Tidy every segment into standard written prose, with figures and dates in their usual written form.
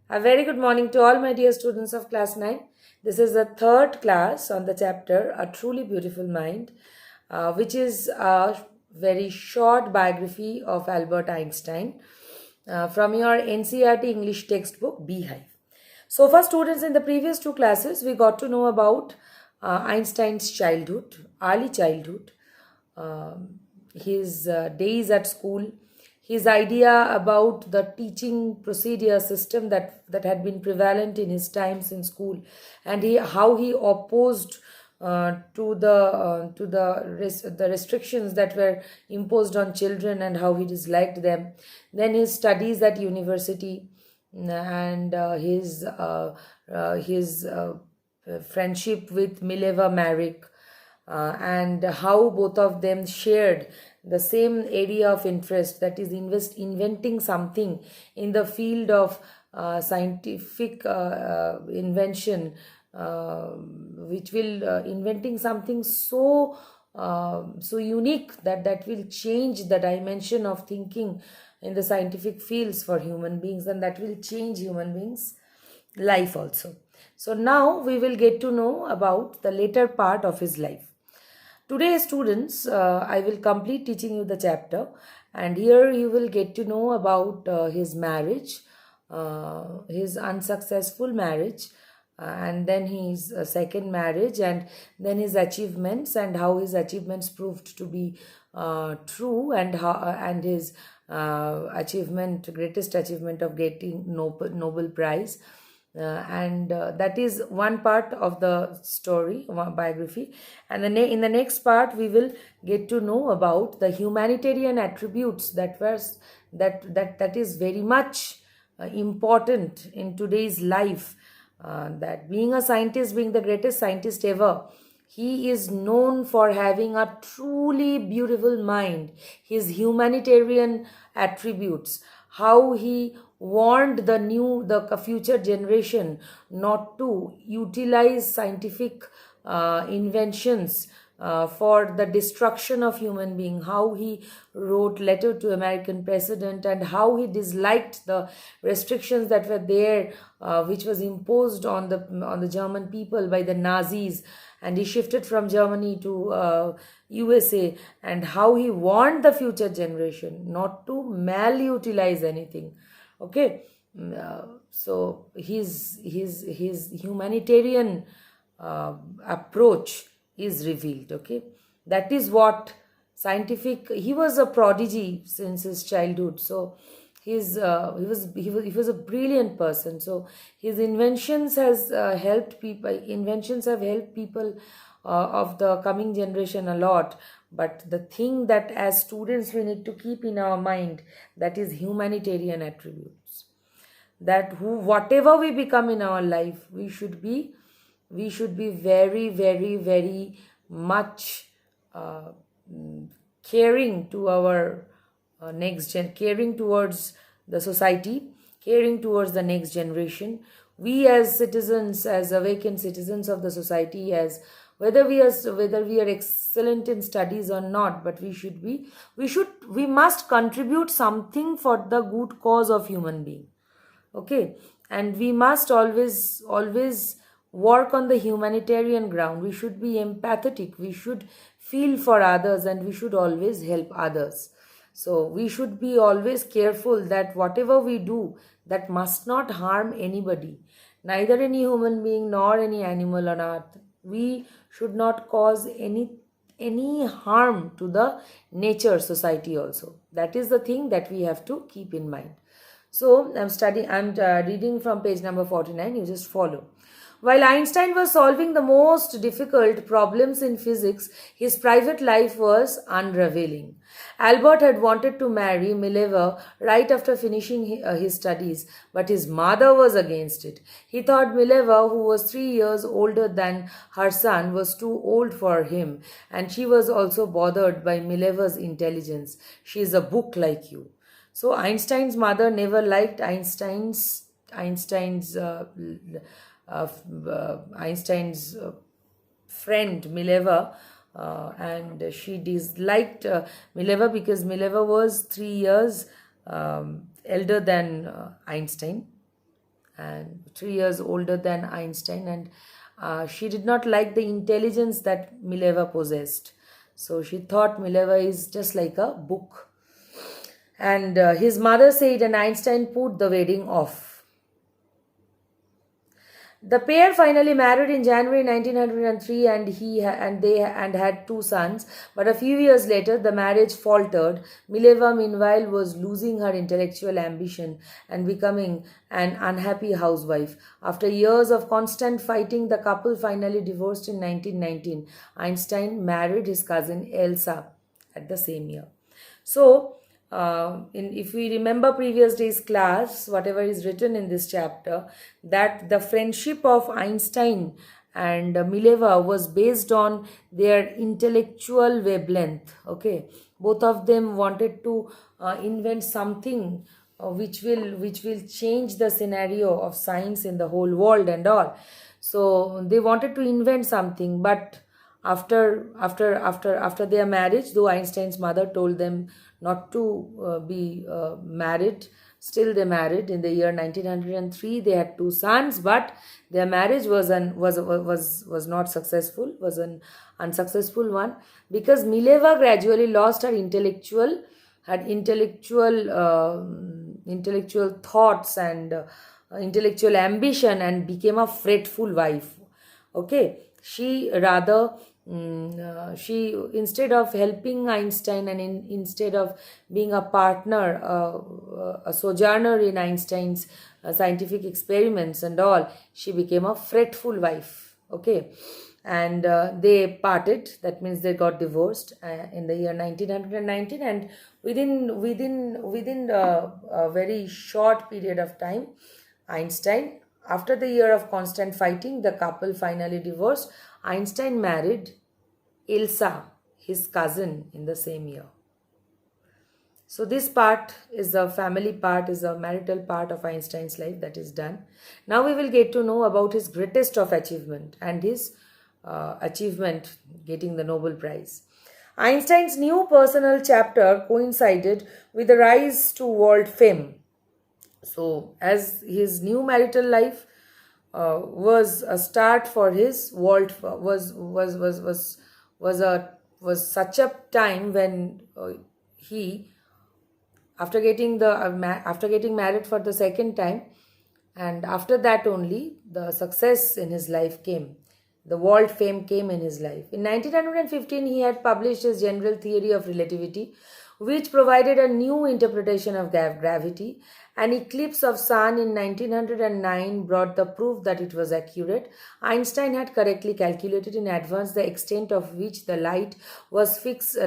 A very good morning to all my dear students of class 9. This is the third class on the chapter A Truly Beautiful Mind, which is a very short biography of Albert Einstein from your NCERT English textbook Beehive. So far, students, in the previous two classes, we got to know about Einstein's childhood, early childhood, his days at school, his idea about the teaching procedure system that had been prevalent in his times in school, and how he opposed the restrictions that were imposed on children and how he disliked them. Then his studies at university and his friendship with Mileva Maric, and how both of them shared the same area of interest, that is inventing something in the field of scientific invention, which will inventing something so unique that will change the dimension of thinking in the scientific fields for human beings, and that will change human beings life also. So now we will get to know about the later part of his life. Today, students, I will complete teaching you the chapter, and here you will get to know about his marriage, his unsuccessful marriage, and then his second marriage, and then his achievements and how his achievements proved to be true, and his greatest achievement of getting Nobel Prize. And that is one part of the story, one biography. And in the next part, we will get to know about the humanitarian attributes that is very much important in today's life. That being a scientist, being the greatest scientist ever, he is known for having a truly beautiful mind. His humanitarian attributes, how he warned the future generation not to utilize scientific inventions for the destruction of human being, how he wrote letter to American president, and how he disliked the restrictions that were there, which was imposed on the German people by the Nazis, and he shifted from Germany to USA, and how he warned the future generation not to malutilize anything. Okay. So his humanitarian approach is revealed. Okay, that is what he was a prodigy since his childhood. So he was a brilliant person. So his inventions have helped people of the coming generation a lot. But the thing that as students we need to keep in our mind, that is humanitarian attributes, that whatever we become in our life, we should be very, very, very much caring to our caring towards the society, caring towards the next generation. We as citizens, as awakened citizens of the society, as whether we are excellent in studies or not, but we must contribute something for the good cause of human being. Okay, and we must always work on the humanitarian ground. We should be empathetic, we should feel for others, and we should always help others. So we should be always careful that whatever we do, that must not harm anybody, neither any human being nor any animal on earth. We should not cause any harm to the nature society also. That is the thing that we have to keep in mind. So I'm reading from page number 49. You just follow. While Einstein was solving the most difficult problems in physics, his private life was unrevealing. Albert had wanted to marry Mileva right after finishing his studies, but his mother was against it. He thought Mileva, who was 3 years older than her son, was too old for him, and she was also bothered by Mileva's intelligence. "She is a book like you." So Einstein's mother never liked Einstein's friend Mileva, and she disliked Mileva because Mileva was 3 years elder than Einstein, and 3 years older than Einstein, and she did not like the intelligence that Mileva possessed. So she thought Mileva is just like a book. And his mother said, and Einstein put the wedding off. The pair finally married in January 1903, and they had two sons. But a few years later, the marriage faltered. Mileva, meanwhile, was losing her intellectual ambition and becoming an unhappy housewife. After years of constant fighting, the couple finally divorced in 1919. Einstein married his cousin Elsa at the same year. So, if we remember previous day's class, whatever is written in this chapter, that the friendship of Einstein and Mileva was based on their intellectual wavelength. Okay, both of them wanted to invent something which will change the scenario of science in the whole world and all. So they wanted to invent something, but after their marriage, though Einstein's mother told them not to be married, still they married in the year 1903. They had two sons, but their marriage was not successful, was an unsuccessful one, because Mileva gradually lost her intellectual thoughts and intellectual ambition, and became a fretful wife. Okay, she rather she, instead of helping Einstein, and instead of being a partner, a sojourner in Einstein's scientific experiments and all, she became a fretful wife. Okay, and they parted. That means they got divorced in the year 1919, and within a very short period of time, Einstein, after the year of constant fighting, the couple finally divorced. Einstein married Elsa, his cousin, in the same year. So this part is the family part, is the marital part of Einstein's life that is done. Now we will get to know about his greatest of achievement, and his achievement getting the Nobel Prize. Einstein's new personal chapter coincided with the rise to world fame. So as his new marital life was a start for his world, was such a time when he, after getting married for the second time, and after that only the success in his life came, the world fame came in his life. In 1915, he had published his general theory of relativity, which provided a new interpretation of gravity. An eclipse of sun in 1909 brought the proof that it was accurate. Einstein had correctly calculated in advance the extent of which the light was fixed,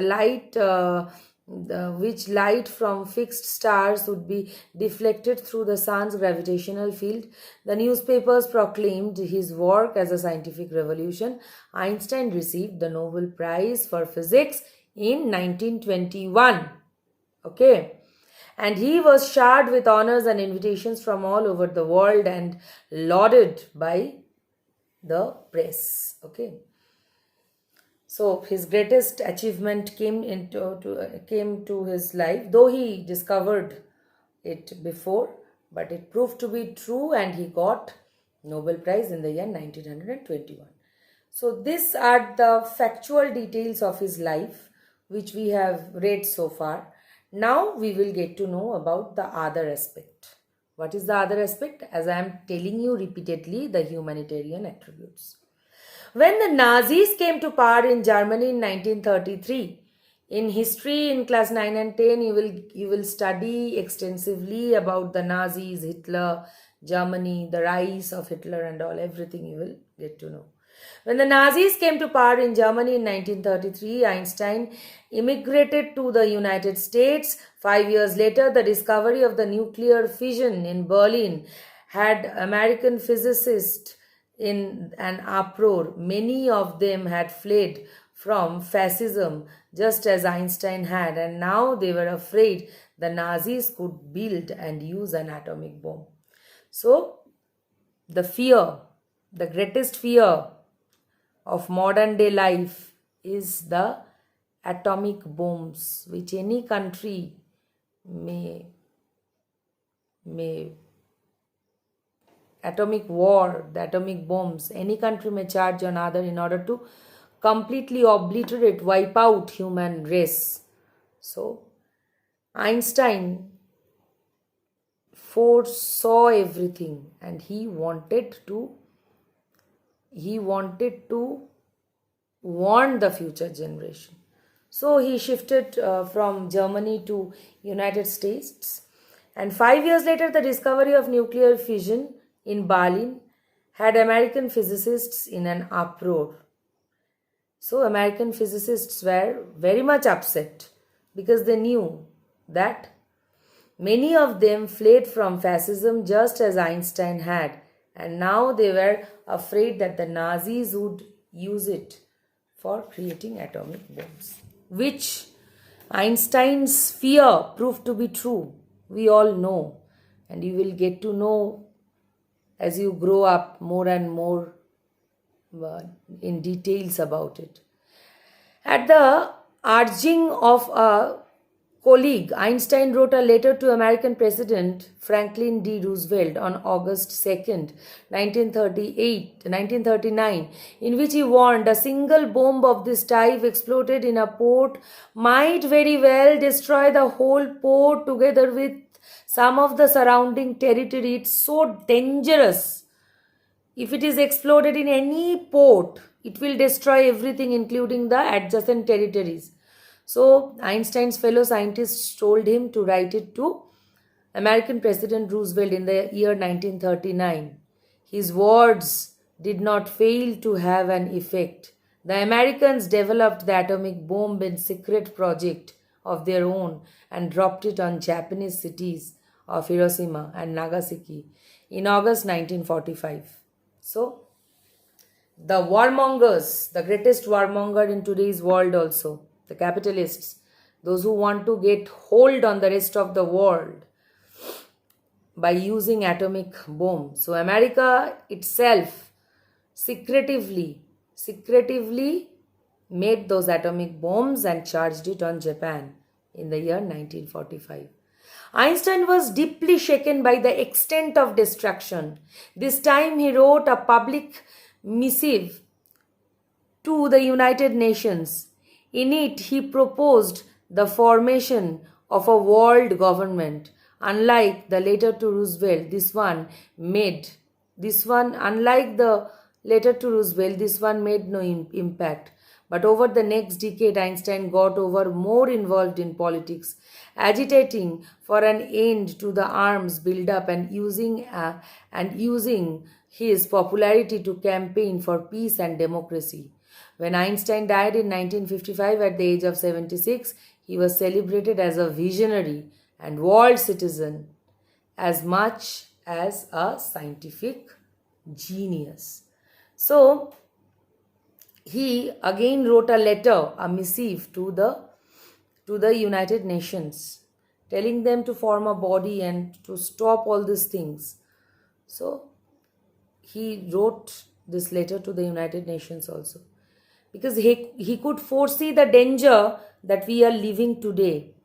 which light from fixed stars would be deflected through the sun's gravitational field. The newspapers proclaimed his work as a scientific revolution. Einstein received the Nobel Prize for Physics in 1921. Okay. And he was showered with honors and invitations from all over the world and lauded by the press. Okay. So his greatest achievement came to his life, though he discovered it before, but it proved to be true, and he got Nobel Prize in the year 1921. So these are the factual details of his life which we have read so far. Now we will get to know about the other aspect. What is the other aspect? As I am telling you repeatedly, the humanitarian attributes. When the Nazis came to power in Germany in 1933, in history in class 9 and 10, you will study extensively about the Nazis, Hitler, Germany, the rise of Hitler and all, everything you will get to know. When the Nazis came to power in Germany in 1933, Einstein immigrated to the United States. 5 years later, the discovery of the nuclear fission in Berlin had American physicists in an uproar. Many of them had fled from fascism, just as Einstein had, and now they were afraid the Nazis could build and use an atomic bomb. So, the greatest fear of modern day life is the atomic bombs, which any country may atomic war, the atomic bombs. Any country may charge on other in order to completely obliterate, wipe out human race. So Einstein foresaw everything, and he wanted to warn the future generation. So he shifted from Germany to United States, and 5 years later, the discovery of nuclear fission in Berlin had American physicists in an uproar. So American physicists were very much upset because they knew that many of them fled from fascism just as Einstein had, and now they were afraid that the Nazis would use it for creating atomic bombs, which Einstein's fear proved to be true. We all know, and you will get to know as you grow up more and more in details about it. At the urging of a colleague, Einstein wrote a letter to American President Franklin D. Roosevelt on August 2nd, 1939, in which he warned a single bomb of this type exploded in a port might very well destroy the whole port together with some of the surrounding territory. It's so dangerous. If it is exploded in any port, it will destroy everything, including the adjacent territories. So Einstein's fellow scientists told him to write it to American President Roosevelt in the year 1939. His words did not fail to have an effect. The Americans developed the atomic bomb in secret project of their own and dropped it on Japanese cities of Hiroshima and Nagasaki in August 1945. So, the warmongers, the greatest warmonger in today's world also, the capitalists, those who want to get hold on the rest of the world by using atomic bomb. So America itself secretively made those atomic bombs and charged it on Japan in the year 1945. Einstein was deeply shaken by the extent of destruction. This time he wrote a public missive to the United Nations. In it, he proposed the formation of a world government. Unlike the letter to Roosevelt, this one made no impact. But over the next decade, Einstein got more involved in politics, agitating for an end to the arms buildup and using his popularity to campaign for peace and democracy. When Einstein died in 1955 at the age of 76, he was celebrated as a visionary and world citizen as much as a scientific genius. So, he again wrote a letter, a missive to the United Nations, telling them to form a body and to stop all these things. So, he wrote this letter to the United Nations also, because he could foresee the danger that we are living today.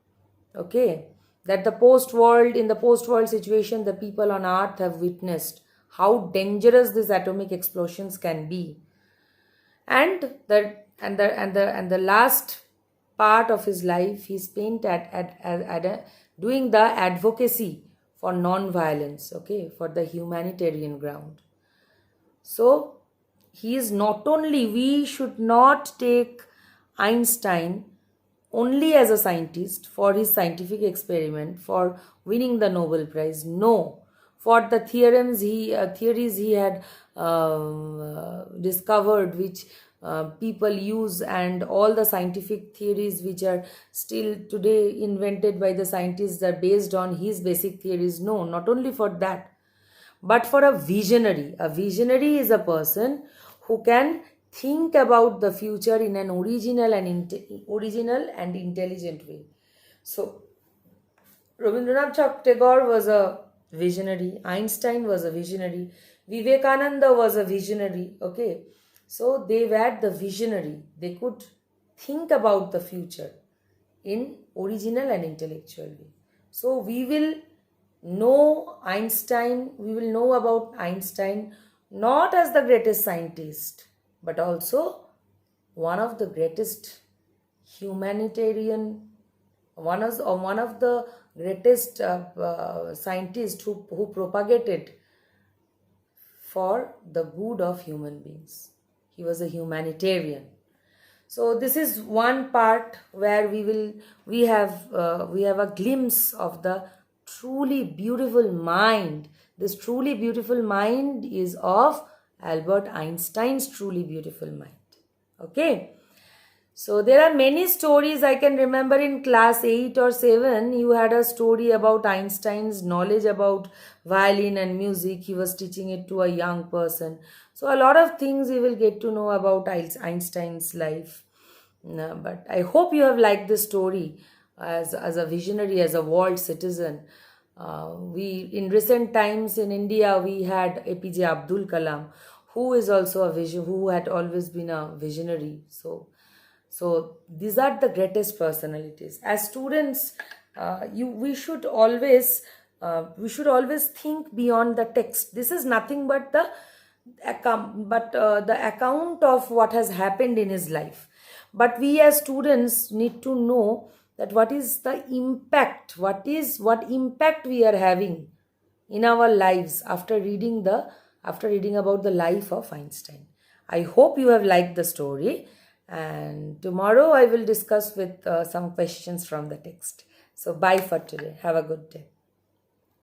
Okay, that in the post-world situation, the people on earth have witnessed how dangerous these atomic explosions can be. And the last part of his life he spent doing the advocacy for non-violence, okay, for the humanitarian ground. So we should not take Einstein only as a scientist for his scientific experiment for winning the Nobel Prize. No, for the theories he had discovered, which people use, and all the scientific theories which are still today invented by the scientists are based on his basic theories. No, not only for that, but for a visionary. A visionary is a person who can think about the future in an original and intelligent way. So, Rabindranath Tagore was a visionary, Einstein was a visionary, Vivekananda was a visionary, okay. So, they were the visionary. They could think about the future in original and intellectual way. So, we will we will know about Einstein not as the greatest scientist, but also one of the greatest humanitarian, one of the greatest scientists who propagated for the good of human beings. He was a humanitarian. So this is one part where we have a glimpse of the truly beautiful mind. This truly beautiful mind is of Albert Einstein's truly beautiful mind. Okay. So there are many stories I can remember in class 8 or 7. You had a story about Einstein's knowledge about violin and music. He was teaching it to a young person. So a lot of things you will get to know about Einstein's life. But I hope you have liked this story as a visionary, as a world citizen. We in recent times in India we had APJ Abdul Kalam, who is also who had always been a visionary. So these are the greatest personalities. As students, we should always think beyond the text. This is nothing but the account of what has happened in his life. But we as students need to know that what is the impact, what impact we are having in our lives after reading about the life of Einstein. I hope you have liked the story, and tomorrow I will discuss with some questions from the text. So bye for today. Have a good day.